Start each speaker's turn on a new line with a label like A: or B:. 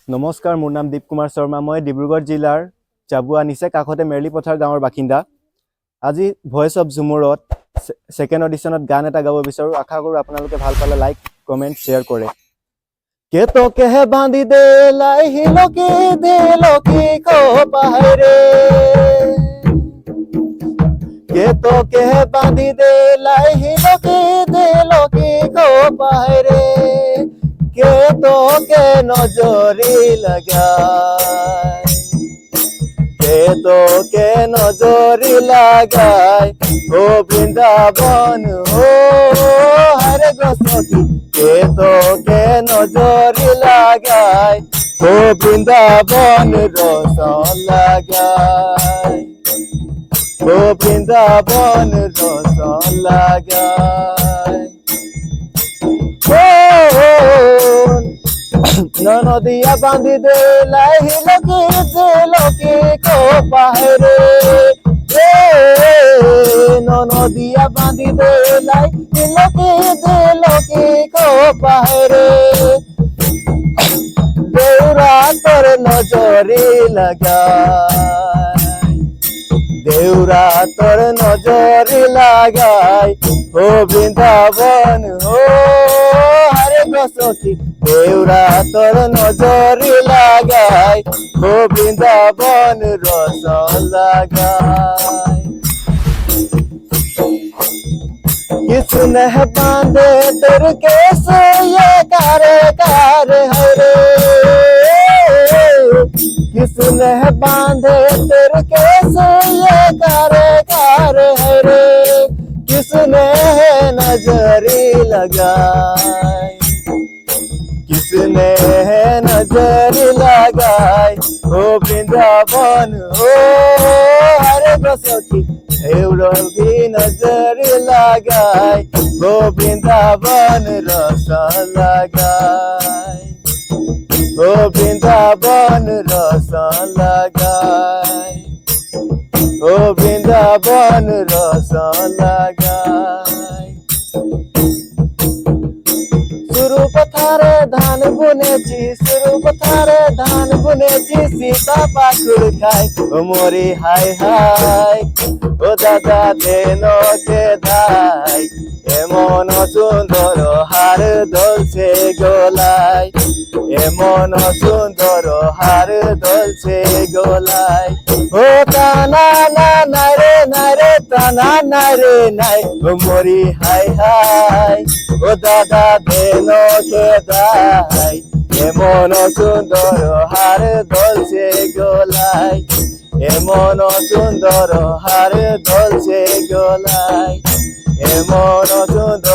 A: নমস্কাৰ, মোৰ নাম দীপ কুমাৰ শৰ্মা। মই ডিব্ৰুগড় জিলাৰ চাবুৱা নিচে কাষতে মেৰলি পথাৰ গাঁৱৰ বাসিন্দা। আজি ভয়েস অফ ঝুমুৰত সেকেন্ড অডিশনত গান এটা গাব বিচাৰোঁ। আশা কৰোঁ আপোনালোকে ভাল পালে লাইক কমেণ্ট শ্বেয়াৰ কৰে। কে তোকে হে বান্ধি দে লাই হিলকি দিলকি কো পাহৰে, কে তোকে হে বান্ধি দে লাই হিলকি দিলকি কো পাহৰে, কে তোকে নজরি লাগায়, কে তোকে নজরি লাগায় ও বৃন্দাবন ও হরে গোসখী, কে তোকে নজরি লাগায় ও বৃন্দাবন রসন লাগায়, ও বৃন্দাবন রসন লাগায়। নদিয়া বাঁধি দে লাই হিলকি দিলকি কো পাহরে, নদিয়া বাঁধি দে লাই হিলকি দিলকি কো পাহরে, দেউরা তোর নজরি লাগায়, দেউরা তোর নজরি লাগায় ও বৃন্দাবন ও হরে গোসখী, দেউরা তোর নজরি লাগায় ও বৃন্দাবন রসন লাগায়। किसने बांधे तेरे केस ये कारे कारे हरे, किसने बांधे तेरे केस ये कारे कारे हरे, किसने नजरी लगाई, किसने नजरी लगाई ओ बृंदावन ओ हरे गोसखी, देउरकी नजरी लगाई ओ बृंदावन रसन लगाई, ओ बृंदावन रसन लगाई, ओ बृंदावन रसन लगाई। शुरू पथारे धान बुनेছি, शुरू पथारे धान बुनेছি, सीता पाखुर खाय ओ मोरी हाय हाय ও দাদা দেনকে ধাই, এমন সুন্দর হার দলছে গলায়, এমন সুন্দর হার দলছে গলায়, ও টানা না নাই রে নাই রে টানা নাই রে নাই ও মরি হাই হাই ও দাদা দেনকে ধাই, এমন সুন্দর হার দলছে গলায়, এমন সুন্দর হার দলছে গলায়, এমন সুন্দর